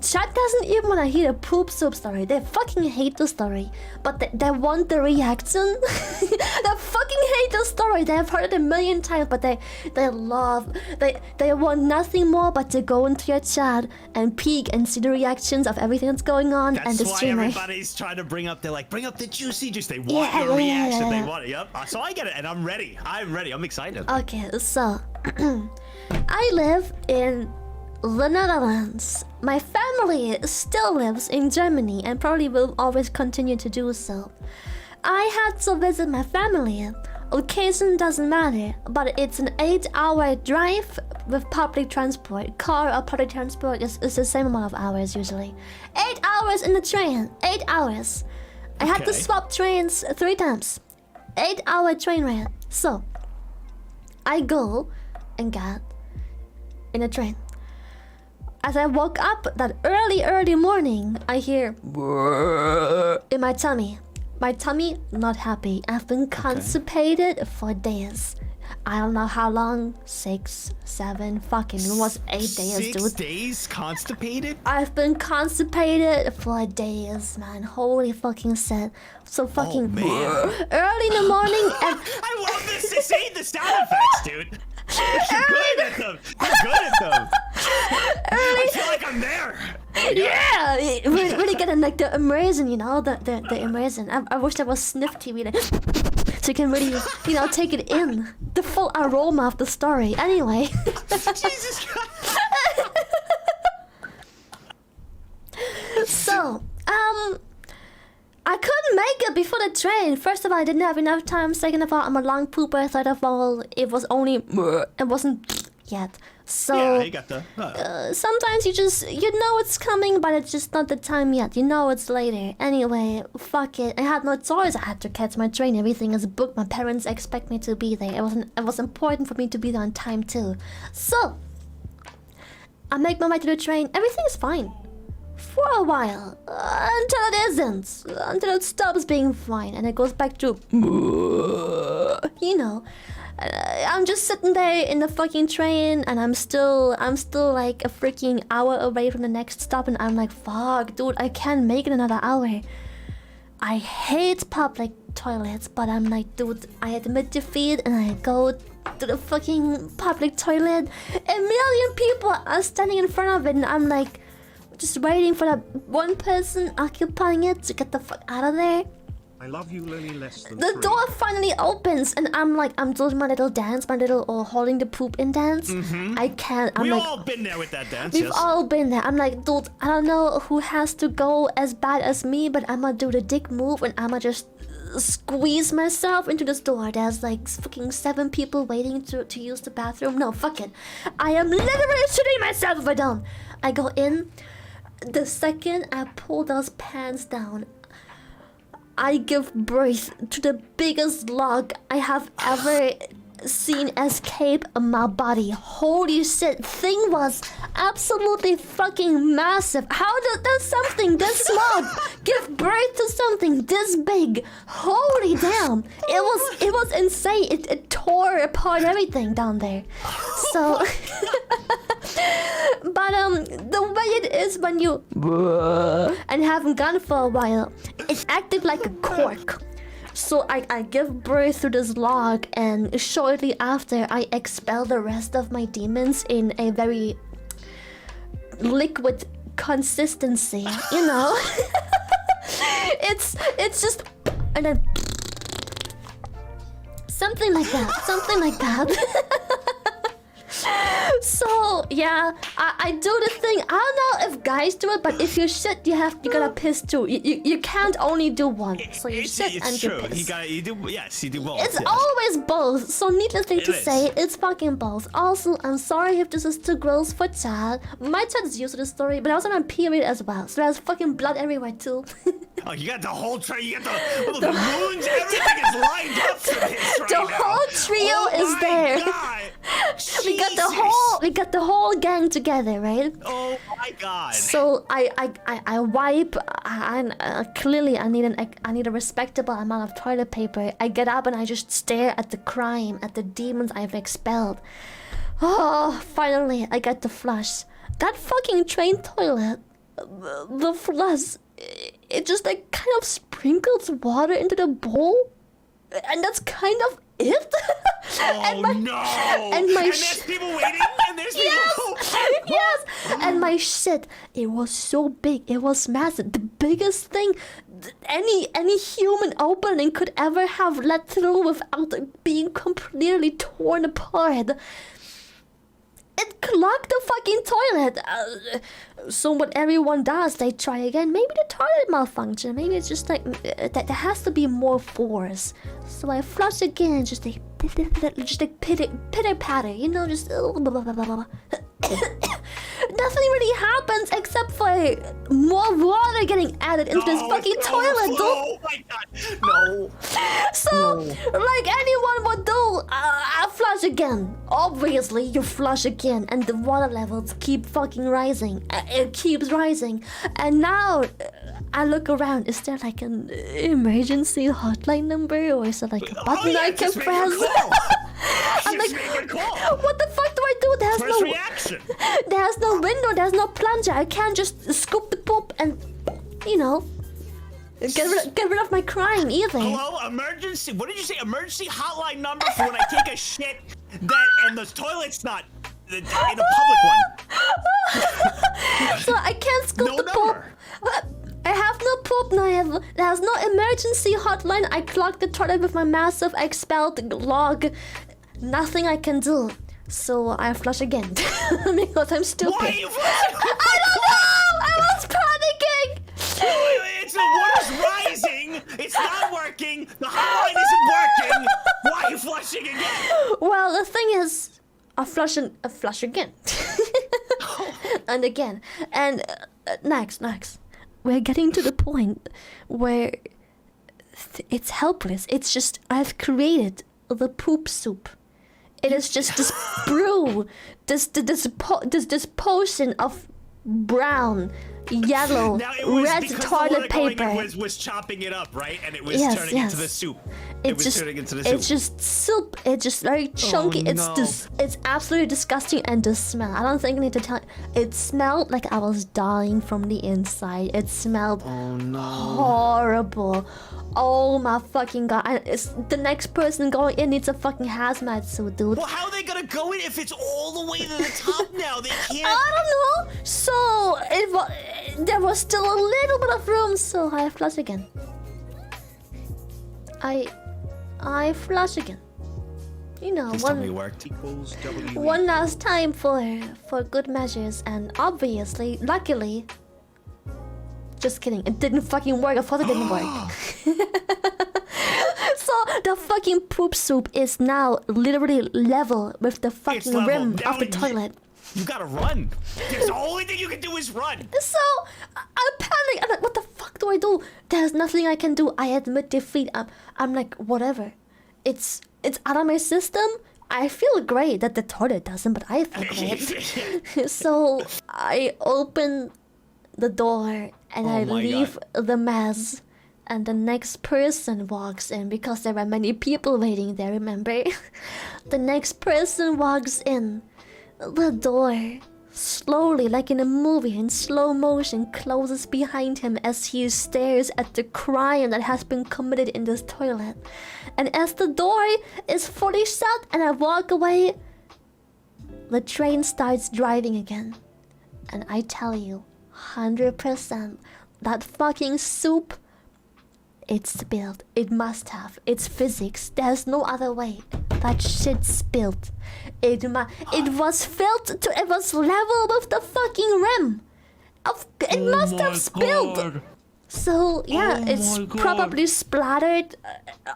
Chat doesn't even want to hear the poop soup story. They fucking hate the story, but they want the reaction. They fucking hate the story. They have heard it a million times, but they want nothing more but to go into your chat and peek and see the reactions of everything that's going on. That's and the why streamer. everybody's trying to bring up the juicy juice. They want your reaction. They want it. Yep. So I get it, and I'm ready. I'm excited. Okay, so I live in the Netherlands. My family still lives in Germany and probably will always continue to do so. I had to visit my family. Occasion doesn't matter, but it's an 8-hour drive with public transport. Car or public transport is the same amount of hours usually. 8 hours in the train. 8 hours. I had to swap trains 3 times. 8-hour train ride. So I go and get in a train. As I woke up that early morning, I hear in my tummy. My tummy, not happy. I've been constipated for days. I don't know how long. 6, 7, fucking almost 8 days, dude. 6 days constipated? I've been constipated for days, man. Holy fucking shit. So fucking early in the morning and I love this. This ain't the sound effects, dude. You're good at them. I feel like I'm there. Yeah, really getting like the immersion, you know, the immersion. I wish there was sniff TV, like, so you can really, you know, take it in the full aroma of the story. Anyway, Jesus Christ. So I couldn't make it before the train. First of all, I didn't have enough time. Second of all, I'm a long pooper. Third of all, it wasn't yet. So yeah, you got the. Sometimes you know it's coming, but it's just not the time yet. You know it's later. Anyway, fuck it. I had no choice. I had to catch my train. Everything is booked. My parents expect me to be there. It was important for me to be there on time too. So I make my way to the train. Everything is fine for a while until it isn't. Until it stops being fine and it goes back to you know. I'm just sitting there in the fucking train and I'm still like a freaking hour away from the next stop and I'm like, fuck, dude, I can't make it another hour. I hate public toilets, but I'm like, dude, I admit defeat and I go to the fucking public toilet. A million people are standing in front of it and I'm like, just waiting for that one person occupying it to get the fuck out of there. I love you, Lily, less than The 3. door finally opens and I'm like, I'm doing my little dance, my little holding the poop in dance. I can't. We've like, all been there with that dance. we've Yes. all been there. I'm like, dude, I don't know who has to go as bad as me, but I'ma do the dick move and I'ma just squeeze myself into this door. There's like fucking 7 people waiting to use the bathroom. No, fuck it. I am literally shitting myself if I don't. I go in. The second I pull those pants down, I give birth to the biggest log I have ever seen escape my body. Holy shit, thing was absolutely fucking massive. How does something this small give birth to something this big? Holy damn. It was insane. It tore apart everything down there. So but the way it is when you and haven't gone for a while, it's active like a cork. So I give birth to this log and shortly after I expel the rest of my demons in a very liquid consistency, you know. it's just and then something like that. So yeah, I do the thing. I don't know if guys do it, but if you shit, you gotta piss too. You can't only do one. So you shit and you piss. You do both. It's yes. always both. So needlessly to is. say, it's fucking both. Also, I'm sorry if this is too gross for chat. My chat is used to the story, but I was on a period as well, so there's fucking blood everywhere too. Oh, you got the whole tray. You got the wounds. Everything is lined up for this right The now. whole trio is there. God. We got the whole gang together, right? Oh my God. So I wipe. Clearly I need a respectable amount of toilet paper. I get up and I just stare at the crime, at the demons I've expelled. Oh, finally I get to flush. That fucking train toilet the flush, it just like kind of sprinkles water into the bowl, and that's kind of it. Oh no! And there's people waiting, and there's people. Yes, and my shit, it was so big, it was massive, the biggest thing any human opening could ever have let through without being completely torn apart. It clogged the fucking toilet. So what everyone does, they try again. Maybe the toilet malfunction. Maybe it's just like there has to be more force. So I flush again, just like pitter patter, you know, just nothing really happens except for more water getting added into this fucking toilet. Oh my god, no. So, like anyone would do, I flush again. Obviously, you flush again, and the water levels keep fucking rising. It keeps rising, and now I look around. Is there like an emergency hotline number, or is it like a button I can press? I'm like, what the fuck do I do? There's First reaction. There's no window. There's no plunger. I can't just scoop the poop and, you know, get rid of my crime either. Hello, emergency. What did you say? Emergency hotline number for when I take a shit and the toilet's not in a public one. So I can't scoop the number. poop. I have no poop now. There's no emergency hotline. I clogged the toilet with my massive expelled log. Nothing I can do. So I flush again because I'm stupid. Why are you flushing? I don't know. I was panicking. It's the water's rising. It's not working. The hotline isn't working. Why are you flushing again? Well, the thing is, I flush again, and again, and Nagzz. We're getting to the point where it's helpless. It's just I've created the poop soup. It is just this brew, this potion of brown, yellow, Now it was red because toilet the water paper. going was chopping it up, right? And it was Yes, turning yes. into the soup. It's just soup. It's just very chunky. no. It's absolutely disgusting, and the smell. I don't think I need to tell. It smelled like I was dying from the inside. It smelled horrible. Oh my fucking god! It's the next person going in needs a fucking hazmat suit, dude. Well, how are they gonna go in if it's all the way to the top now? They can't. I don't know. So there was still a little bit of room, so I flush again. I flush again. You know, Please tell me it worked. one last time for good measures, and obviously, luckily, just kidding, it didn't fucking work. I thought it didn't work. So the fucking poop soup is now literally level with the fucking rim Now of the toilet. You gotta run. The only thing you can do is run. So I panic. I'm like, what the fuck do I do? There's nothing I can do. I admit defeat. I'm like, whatever. It's out of my system. I feel great that the toilet doesn't, but I feel great. So I open the door and I leave the mess. And the next person walks in because there are many people waiting there, remember? The next person walks in. The door, slowly, like in a movie, in slow motion, closes behind him as he stares at the crime that has been committed in this toilet. And as the door is fully shut and I walk away, the train starts driving again. And I tell you, 100%, that fucking soup, it's spilled. It must have. It's physics. There's no other way. That shit spilled. It was filled to. It was level with the fucking rim. It must have spilled. God. So yeah, it's my God. probably splattered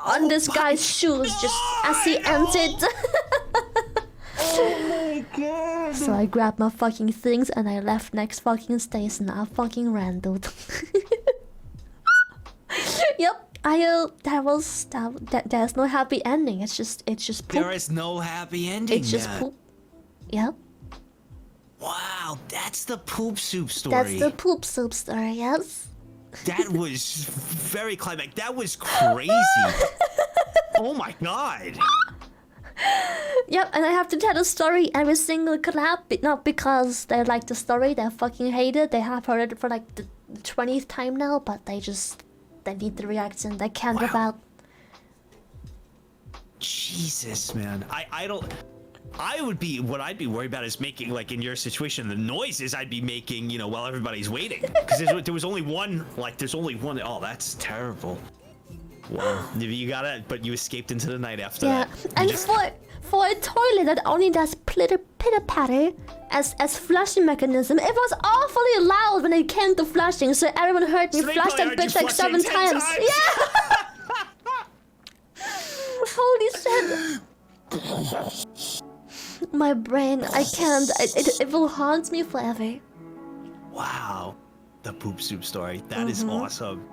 on this guy's shoes just as he entered. Oh my god. So I grabbed my fucking things and I left next fucking station. I fucking ran, dude. Yep. There's no happy ending. It's just poop. There is no happy ending. It's just yet. poop. Yep. Wow, that's the poop soup story. That's the poop soup story, yes. That was very climactic. That was crazy. Oh my god. Yep, and I have to tell the story every single collab, not because they like the story, they fucking hate it. They have heard it for like the 20th time now, but they need the reaction. They can't give out. Jesus, man. I don't. I'd be worried about is making, like in your situation, the noises I'd be making, you know, while everybody's waiting. Because there was only one, there's only one. Oh, that's terrible. Well, you got it, but you escaped into the night after that. And for a toilet that only does pitter patter as flushing mechanism, it was awfully loud when it came to flushing, so everyone heard me flush that bitch like 7 times. Yeah. Holy shit. My brain, I can't. It will haunt me forever. Wow, the poop soup story. That is awesome.